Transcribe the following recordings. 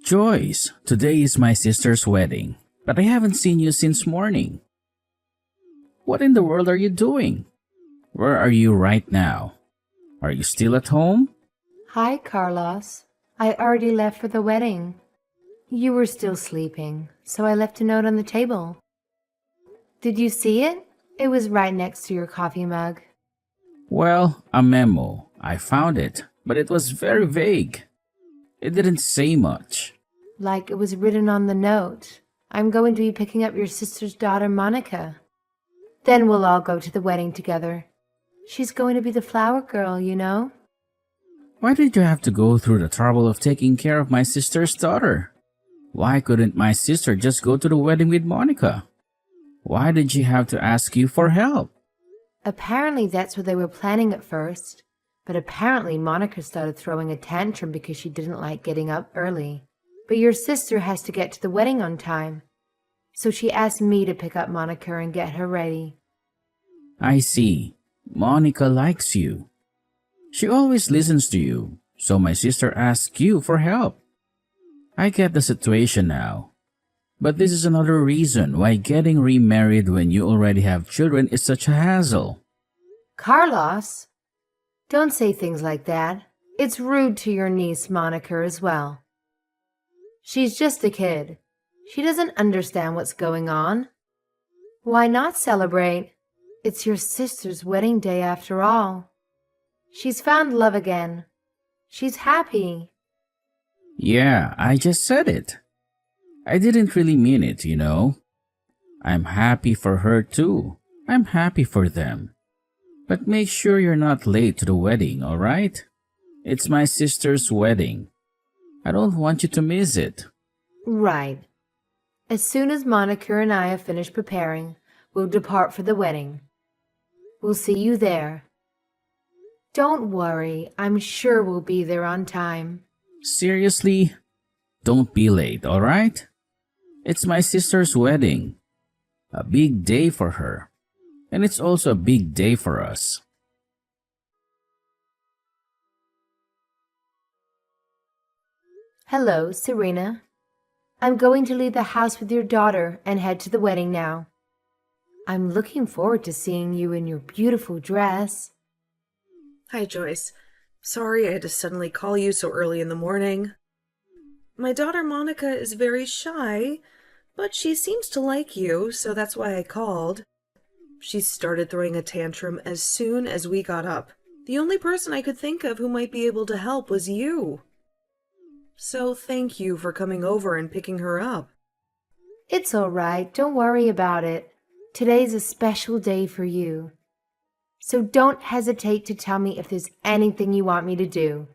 Joyce, today is my sister's wedding, but I haven't seen you since morning. What in the world are you doing? Where are you right now? Are you still at home? Hi, Carlos. I already left for the wedding. You were still sleeping, so I left a note on the table. Did you see it? It was right next to your coffee mug. Well, a memo. I found it, but it was very vague. It didn't say much. Like it was written on the note. I'm going to be picking up your sister's daughter, Monica. Then we'll all go to the wedding together. She's going to be the flower girl, you know? Why did you have to go through the trouble of taking care of my sister's daughter? Why couldn't my sister just go to the wedding with Monica? Why did she have to ask you for help? Apparently that's what they were planning at first. But apparently Monica started throwing a tantrum because she didn't like getting up early. But your sister has to get to the wedding on time. So she asked me to pick up Monica and get her ready. I see. Monica likes you. She always listens to you, so my sister asked you for help. I get the situation now. But this is another reason why getting remarried when you already have children is such a hassle. Carlos, don't say things like that. It's rude to your niece Monica as well. She's just a kid. She doesn't understand what's going on. Why not celebrate? It's your sister's wedding day after all. She's found love again. She's happy. Yeah, I just said it. I didn't really mean it, you know. I'm happy for her too. I'm happy for them. But make sure you're not late to the wedding, alright? It's my sister's wedding. I don't want you to miss it. Right. As soon as Monica and I have finished preparing, we'll depart for the wedding. We'll see you there. Don't worry, I'm sure we'll be there on time. Seriously? Don't be late, alright? It's my sister's wedding. A big day for her. And it's also a big day for us. Hello, Serena. I'm going to leave the house with your daughter and head to the wedding now. I'm looking forward to seeing you in your beautiful dress. Hi, Joyce. Sorry I had to suddenly call you so early in the morning. My daughter Monica is very shy, but she seems to like you, so that's why I called. She started throwing a tantrum as soon as we got up. The only person I could think of who might be able to help was you. So thank you for coming over and picking her up. It's all right. Don't worry about it. Today's a special day for you. So don't hesitate to tell me if there's anything you want me to do.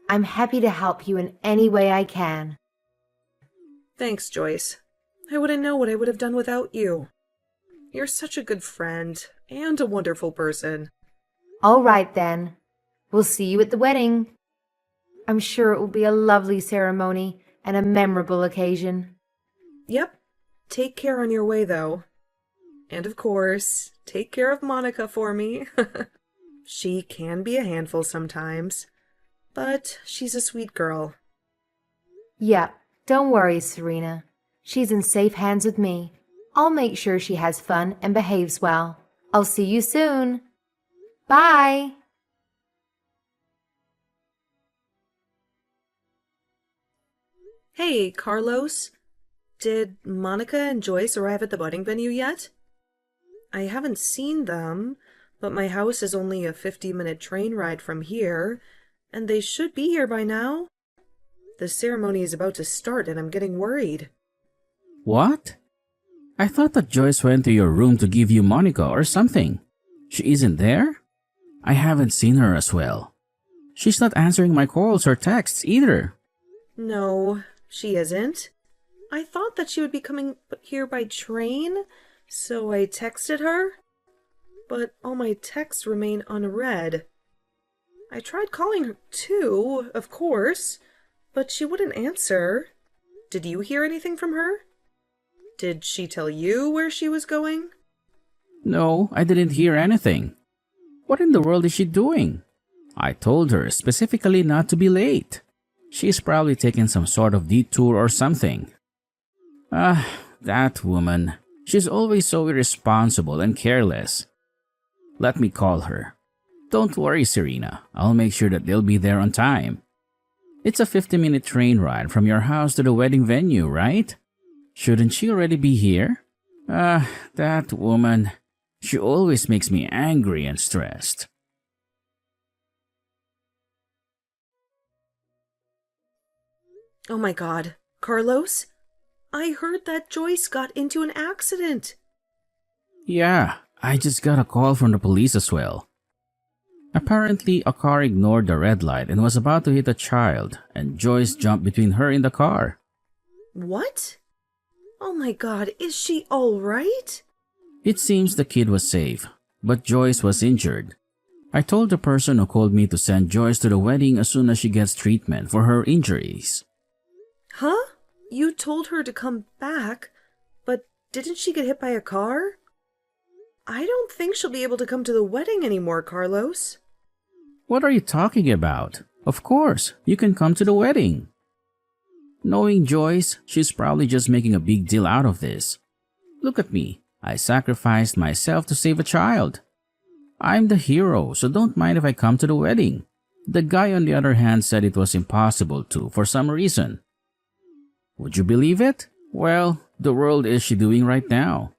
I'm happy to help you in any way I can. Thanks, Joyce. I wouldn't know what I would have done without you. You're such a good friend and a wonderful person. All right, then. We'll see you at the wedding. I'm sure it will be a lovely ceremony and a memorable occasion. Yep. Take care on your way, though. And of course, take care of Monica for me. She can be a handful sometimes, but she's a sweet girl. Yeah, don't worry, Serena. She's in safe hands with me. I'll make sure she has fun and behaves well. I'll see you soon. Bye! Hey, Carlos. Did Monica and Joyce arrive at the wedding venue yet? I haven't seen them, but my house is only a 50-minute train ride from here, and they should be here by now. The ceremony is about to start, and I'm getting worried. What? I thought that Joyce went to your room to give you Monica or something. She isn't there? I haven't seen her as well. She's not answering my calls or texts either. No, she isn't. I thought that she would be coming here by train, so I texted her. But all my texts remain unread. I tried calling her too, of course, but she wouldn't answer. Did you hear anything from her? Did she tell you where she was going? No, I didn't hear anything. What in the world is she doing? I told her specifically not to be late. She's probably taken some sort of detour or something. That woman. She's always so irresponsible and careless. Let me call her. Don't worry, Serena. I'll make sure that they'll be there on time. It's a 50-minute train ride from your house to the wedding venue, right? Shouldn't she already be here? That woman. She always makes me angry and stressed. Oh my God. Carlos? I heard that Joyce got into an accident. Yeah, I just got a call from the police as well. Apparently, a car ignored the red light and was about to hit a child, and Joyce jumped between her in the car. What? Oh my God, is she all right? It seems the kid was safe, but Joyce was injured. I told the person who called me to send Joyce to the wedding as soon as she gets treatment for her injuries. Huh? You told her to come back, but didn't she get hit by a car? I don't think she'll be able to come to the wedding anymore, Carlos. What are you talking about? Of course, you can come to the wedding. Knowing Joyce, she's probably just making a big deal out of this. Look at me. I sacrificed myself to save a child. I'm the hero, so don't mind if I come to the wedding. The guy on the other hand said it was impossible to for some reason. Would you believe it? Well, the world is she doing right now?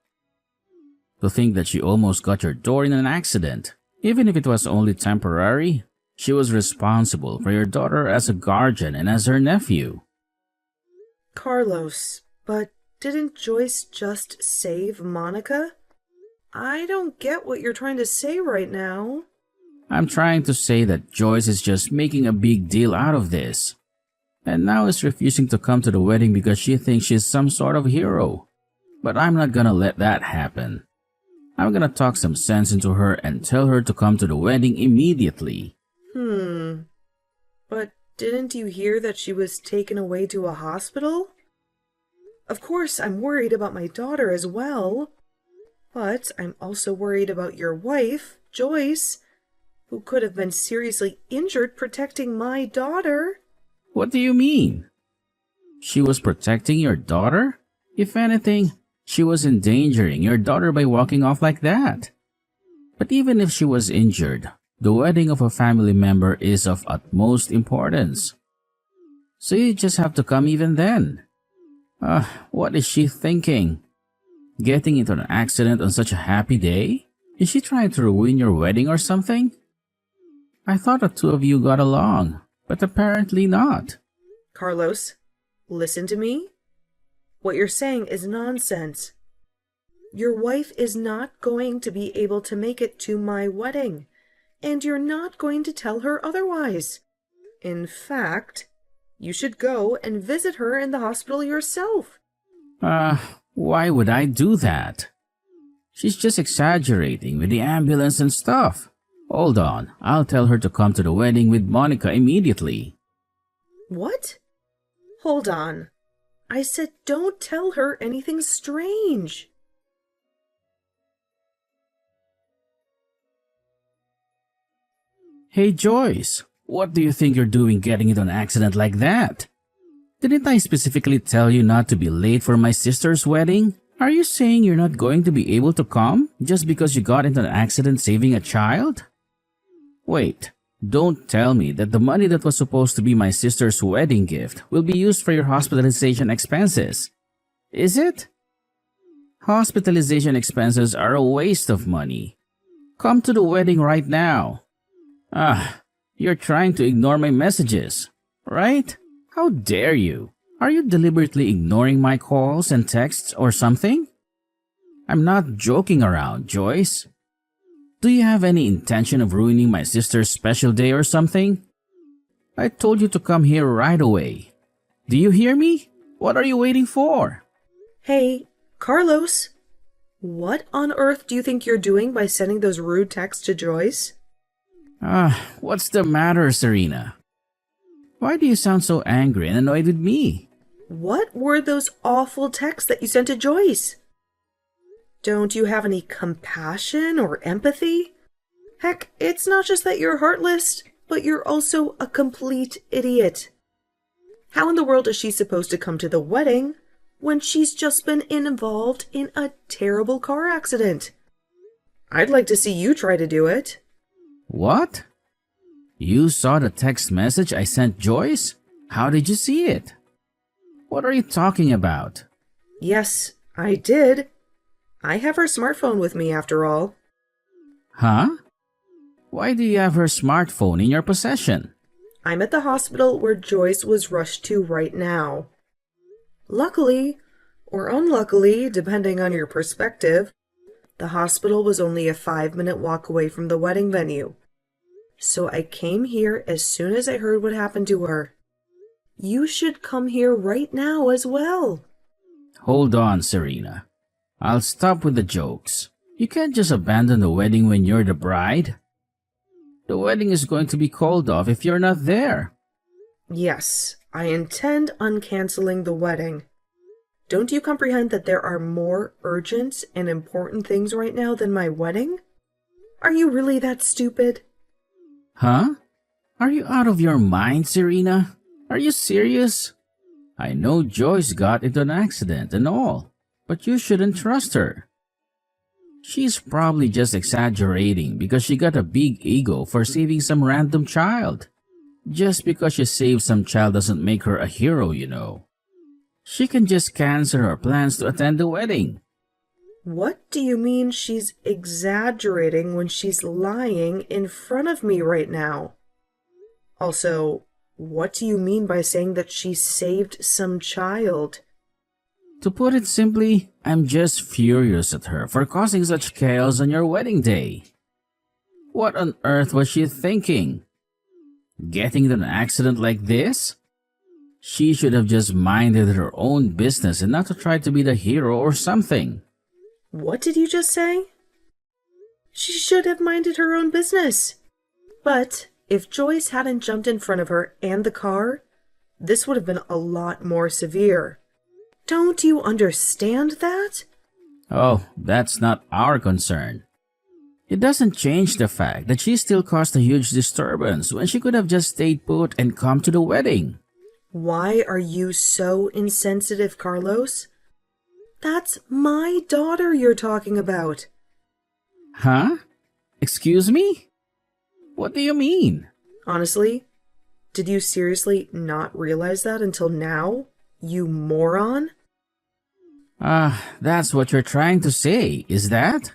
To think that she almost got your door in an accident, even if it was only temporary, she was responsible for your daughter as a guardian and as her nephew. Carlos, but didn't Joyce just save Monica? I don't get what you're trying to say right now. I'm trying to say that Joyce is just making a big deal out of this. And now is refusing to come to the wedding because she thinks she's some sort of hero. But I'm not gonna let that happen. I'm gonna talk some sense into her and tell her to come to the wedding immediately. But didn't you hear that she was taken away to a hospital? Of course, I'm worried about my daughter as well. But I'm also worried about your wife, Joyce, who could have been seriously injured protecting my daughter. What do you mean? She was protecting your daughter? If anything, she was endangering your daughter by walking off like that. But even if she was injured, the wedding of a family member is of utmost importance. So you just have to come even then. What is she thinking? Getting into an accident on such a happy day? Is she trying to ruin your wedding or something? I thought the two of you got along, but apparently not. Carlos, listen to me. What you're saying is nonsense. Your wife is not going to be able to make it to my wedding, and you're not going to tell her otherwise. In fact, you should go and visit her in the hospital yourself. Why would I do that? She's just exaggerating with the ambulance and stuff. Hold on, I'll tell her to come to the wedding with Monica immediately. What? Hold on. I said don't tell her anything strange. Hey Joyce, what do you think you're doing getting into an accident like that? Didn't I specifically tell you not to be late for my sister's wedding? Are you saying you're not going to be able to come just because you got into an accident saving a child? Wait, don't tell me that the money that was supposed to be my sister's wedding gift will be used for your hospitalization expenses. Is it? Hospitalization expenses are a waste of money. Come to the wedding right now. You're trying to ignore my messages, right? How dare you? Are you deliberately ignoring my calls and texts or something? I'm not joking around, Joyce. Do you have any intention of ruining my sister's special day or something? I told you to come here right away. Do you hear me? What are you waiting for? Hey, Carlos, what on earth do you think you're doing by sending those rude texts to Joyce? What's the matter, Serena? Why do you sound so angry and annoyed with me? What were those awful texts that you sent to Joyce? Don't you have any compassion or empathy? Heck, it's not just that you're heartless, but you're also a complete idiot. How in the world is she supposed to come to the wedding when she's just been involved in a terrible car accident? I'd like to see you try to do it. What? You saw the text message I sent Joyce? How did you see it? What are you talking about? Yes, I did. I have her smartphone with me after all. Huh? Why do you have her smartphone in your possession? I'm at the hospital where Joyce was rushed to right now. Luckily, or unluckily, depending on your perspective, the hospital was only a 5-minute walk away from the wedding venue. So I came here as soon as I heard what happened to her. You should come here right now as well. Hold on, Serena. I'll stop with the jokes. You can't just abandon the wedding when you're the bride. The wedding is going to be called off if you're not there. Yes, I intend on canceling the wedding. Don't you comprehend that there are more urgent and important things right now than my wedding? Are you really that stupid? Huh? Are you out of your mind, Serena? Are you serious? I know Joyce got into an accident and all, but you shouldn't trust her. She's probably just exaggerating because she got a big ego for saving some random child. Just because she saved some child doesn't make her a hero, you know. She can just cancel her plans to attend the wedding. What do you mean she's exaggerating when she's lying in front of me right now? Also, what do you mean by saying that she saved some child? To put it simply, I'm just furious at her for causing such chaos on your wedding day. What on earth was she thinking? Getting into an accident like this? She should have just minded her own business and not to try to be the hero or something. What did you just say? She should have minded her own business. But if Joyce hadn't jumped in front of her and the car, this would have been a lot more severe. Don't you understand that? Oh, that's not our concern. It doesn't change the fact that she still caused a huge disturbance when she could have just stayed put and come to the wedding. Why are you so insensitive, Carlos? That's my daughter you're talking about. Huh? Excuse me? What do you mean? Honestly, did you seriously not realize that until now, you moron? That's what you're trying to say, is that?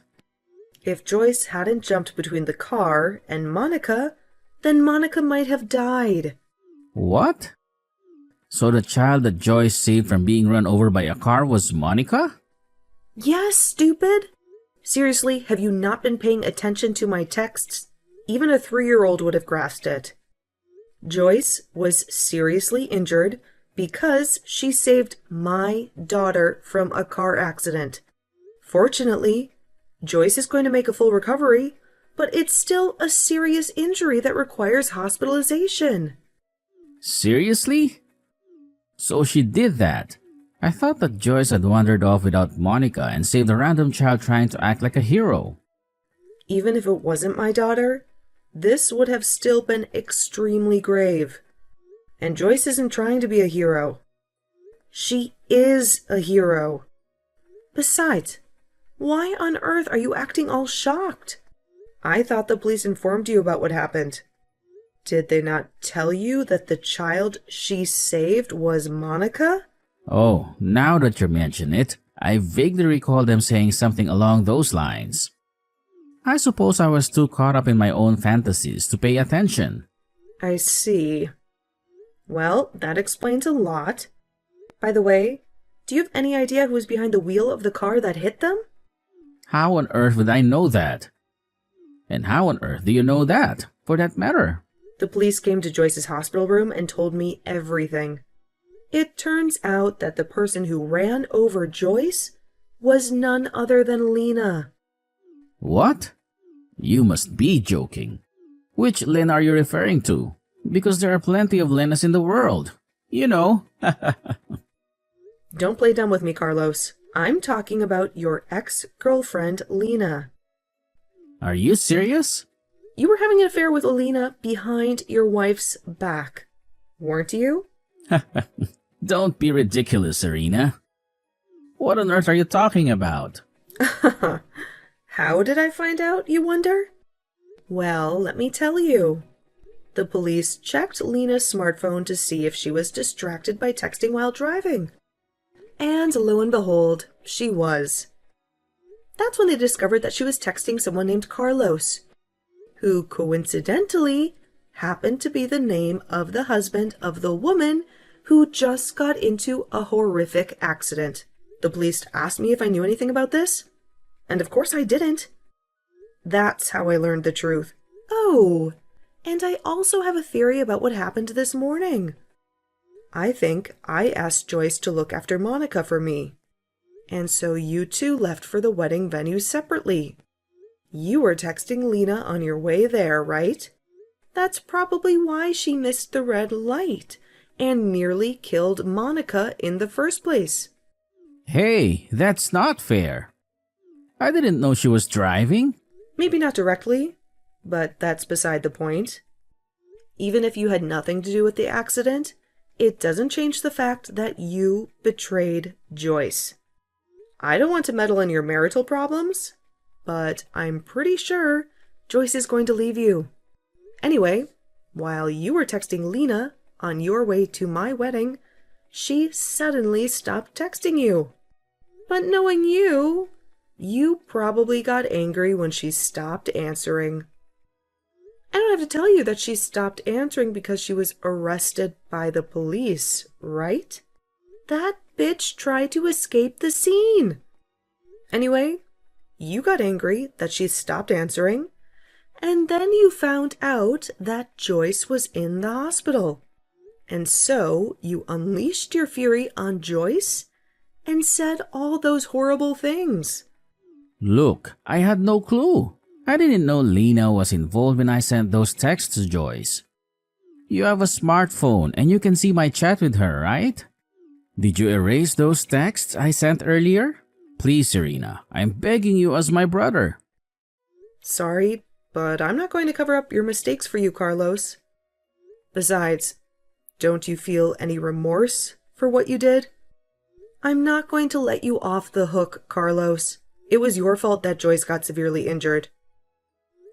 If Joyce hadn't jumped between the car and Monica, then Monica might have died. What? So the child that Joyce saved from being run over by a car was Monica? Yes, stupid! Seriously, have you not been paying attention to my texts? Even a 3-year-old would have grasped it. Joyce was seriously injured because she saved my daughter from a car accident. Fortunately, Joyce is going to make a full recovery, but it's still a serious injury that requires hospitalization. Seriously? So she did that. I thought that Joyce had wandered off without Monica and saved a random child trying to act like a hero. Even if it wasn't my daughter, this would have still been extremely grave. And Joyce isn't trying to be a hero. She is a hero. Besides, why on earth are you acting all shocked? I thought the police informed you about what happened. Did they not tell you that the child she saved was Monica? Oh, now that you mention it, I vaguely recall them saying something along those lines. I suppose I was too caught up in my own fantasies to pay attention. I see. Well, that explains a lot. By the way, do you have any idea who was behind the wheel of the car that hit them? How on earth would I know that? And how on earth do you know that, for that matter? The police came to Joyce's hospital room and told me everything. It turns out that the person who ran over Joyce was none other than Lena. What? You must be joking. Which Lynn are you referring to? Because there are plenty of Lenas in the world. You know. Don't play dumb with me, Carlos. I'm talking about your ex-girlfriend, Lena. Are you serious? You were having an affair with Alina behind your wife's back, weren't you? Don't be ridiculous, Serena. What on earth are you talking about? How did I find out, you wonder? Well, let me tell you. The police checked Lena's smartphone to see if she was distracted by texting while driving. And lo and behold, she was. That's when they discovered that she was texting someone named Carlos, who coincidentally happened to be the name of the husband of the woman who just got into a horrific accident. The police asked me if I knew anything about this, and of course I didn't. That's how I learned the truth. Oh, and I also have a theory about what happened this morning. I think I asked Joyce to look after Monica for me, and so you two left for the wedding venue separately. You were texting Lena on your way there, right? That's probably why she missed the red light and nearly killed Monica in the first place. Hey, that's not fair. I didn't know she was driving. Maybe not directly, but that's beside the point. Even if you had nothing to do with the accident, it doesn't change the fact that you betrayed Joyce. I don't want to meddle in your marital problems, but I'm pretty sure Joyce is going to leave you. Anyway, while you were texting Lena on your way to my wedding, she suddenly stopped texting you. But knowing you, you probably got angry when she stopped answering. I don't have to tell you that she stopped answering because she was arrested by the police, right? That bitch tried to escape the scene. Anyway, you got angry that she stopped answering, and then you found out that Joyce was in the hospital. And so you unleashed your fury on Joyce and said all those horrible things. Look, I had no clue. I didn't know Lena was involved when I sent those texts to Joyce. You have a smartphone and you can see my chat with her, right? Did you erase those texts I sent earlier? Please, Serena, I'm begging you as my brother. Sorry, but I'm not going to cover up your mistakes for you, Carlos. Besides, don't you feel any remorse for what you did? I'm not going to let you off the hook, Carlos. It was your fault that Joyce got severely injured.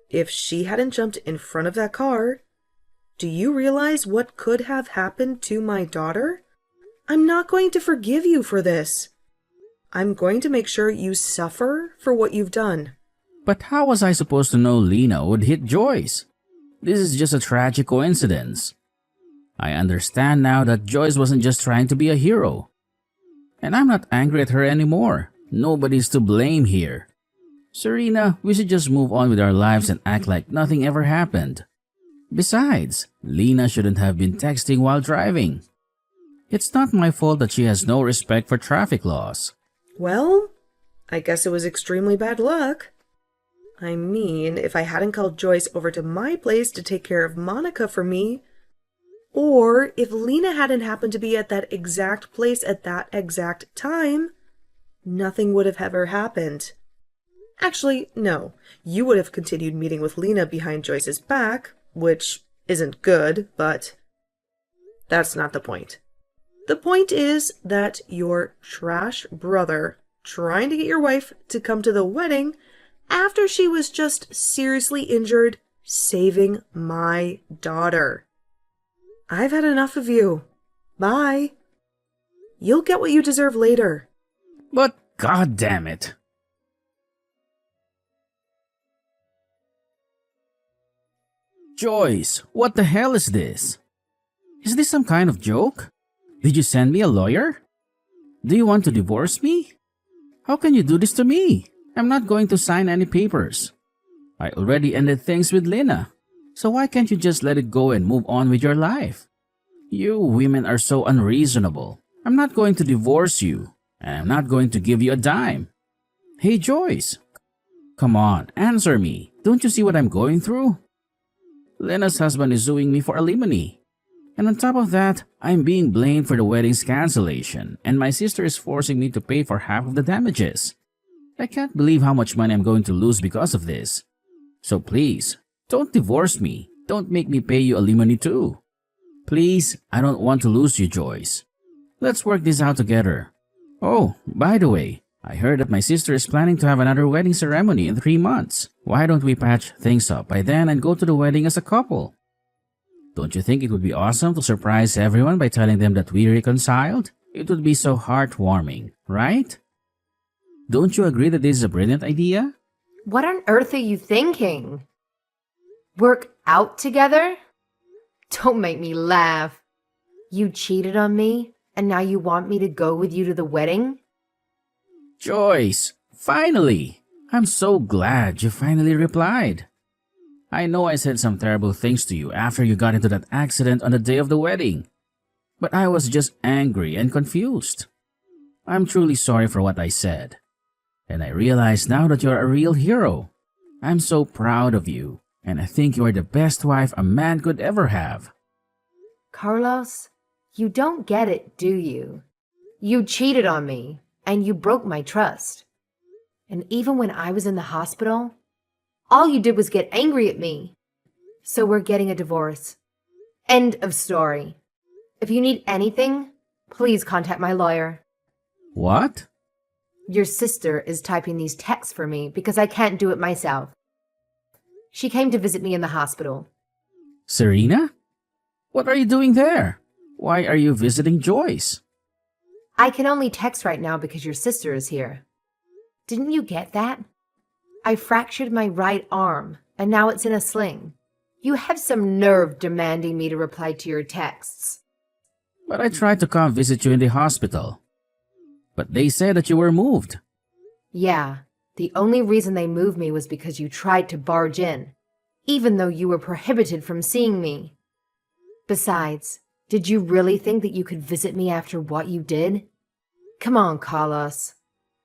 If she hadn't jumped in front of that car, do you realize what could have happened to my daughter? I'm not going to forgive you for this. I'm going to make sure you suffer for what you've done. But how was I supposed to know Lena would hit Joyce? This is just a tragic coincidence. I understand now that Joyce wasn't just trying to be a hero. And I'm not angry at her anymore. Nobody's to blame here. Serena, we should just move on with our lives and act like nothing ever happened. Besides, Lena shouldn't have been texting while driving. It's not my fault that she has no respect for traffic laws. Well, I guess it was extremely bad luck. I mean, if I hadn't called Joyce over to my place to take care of Monica for me, or if Lena hadn't happened to be at that exact place at that exact time, nothing would have ever happened. Actually, no. You would have continued meeting with Lena behind Joyce's back, which isn't good, but that's not the point. The point is that your trash brother trying to get your wife to come to the wedding after she was just seriously injured saving my daughter. I've had enough of you. Bye. You'll get what you deserve later. But God damn it. Joyce, what the hell is this? Is this some kind of joke? Did you send me a lawyer? Do you want to divorce me? How can you do this to me? I'm not going to sign any papers. I already ended things with Lena. So why can't you just let it go and move on with your life? You women are so unreasonable. I'm not going to divorce you, and I'm not going to give you a dime. Hey Joyce, come on, answer me. Don't you see what I'm going through? Lena's husband is suing me for alimony. And on top of that, I'm being blamed for the wedding's cancellation, and my sister is forcing me to pay for half of the damages. I can't believe how much money I'm going to lose because of this. So please, don't divorce me. Don't make me pay you alimony too. Please, I don't want to lose you, Joyce. Let's work this out together. Oh, by the way, I heard that my sister is planning to have another wedding ceremony in 3 months. Why don't we patch things up by then and go to the wedding as a couple? Don't you think it would be awesome to surprise everyone by telling them that we reconciled? It would be so heartwarming, right? Don't you agree that this is a brilliant idea? What on earth are you thinking? Work out together? Don't make me laugh. You cheated on me, and now you want me to go with you to the wedding? Joyce, finally! I'm so glad you finally replied. I know I said some terrible things to you after you got into that accident on the day of the wedding, but I was just angry and confused. I'm truly sorry for what I said, and I realize now that you're a real hero. I'm so proud of you, and I think you are the best wife a man could ever have. Carlos, you don't get it, do you? You cheated on me, and you broke my trust. And even when I was in the hospital, all you did was get angry at me. So we're getting a divorce. End of story. If you need anything, please contact my lawyer. What? Your sister is typing these texts for me because I can't do it myself. She came to visit me in the hospital. Serena? What are you doing there? Why are you visiting Joyce? I can only text right now because your sister is here. Didn't you get that? I fractured my right arm, and now it's in a sling. You have some nerve demanding me to reply to your texts. But I tried to come visit you in the hospital. But they said that you were moved. Yeah, the only reason they moved me was because you tried to barge in, even though you were prohibited from seeing me. Besides, did you really think that you could visit me after what you did? Come on, Carlos.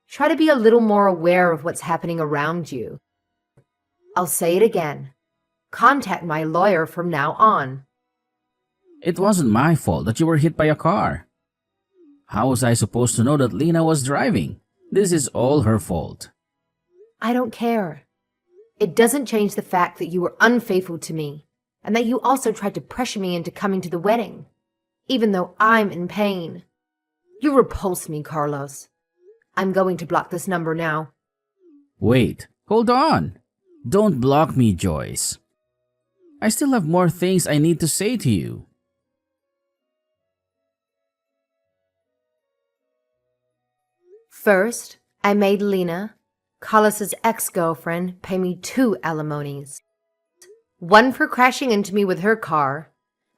Try to be a little more aware of what's happening around you. I'll say it again. Contact my lawyer from now on. It wasn't my fault that you were hit by a car. How was I supposed to know that Lena was driving? This is all her fault. I don't care. It doesn't change the fact that you were unfaithful to me, and that you also tried to pressure me into coming to the wedding, even though I'm in pain. You repulse me, Carlos. I'm going to block this number now. Wait, hold on. Don't block me, Joyce. I still have more things I need to say to you. First, I made Lena, Carlos's ex-girlfriend, pay me 2 alimonies. One for crashing into me with her car,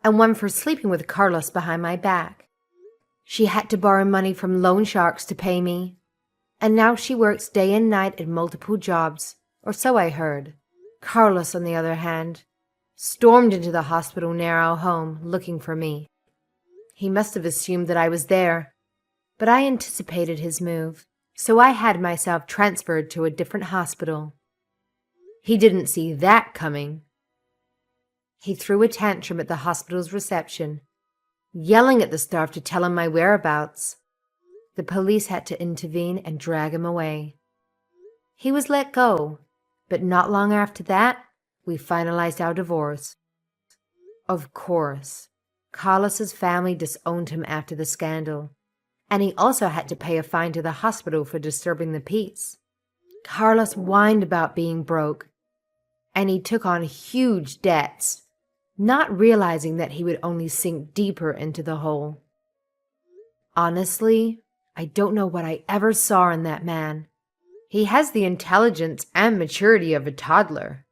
and one for sleeping with Carlos behind my back. She had to borrow money from loan sharks to pay me, and now she works day and night at multiple jobs, or so I heard. Carlos, on the other hand, stormed into the hospital near our home looking for me. He must have assumed that I was there, but I anticipated his move, so I had myself transferred to a different hospital. He didn't see that coming. He threw a tantrum at the hospital's reception, yelling at the staff to tell him my whereabouts. The police had to intervene and drag him away. He was let go, but not long after that, we finalized our divorce. Of course, Carlos's family disowned him after the scandal, and he also had to pay a fine to the hospital for disturbing the peace. Carlos whined about being broke, and he took on huge debts, not realizing that he would only sink deeper into the hole. Honestly, I don't know what I ever saw in that man. He has the intelligence and maturity of a toddler,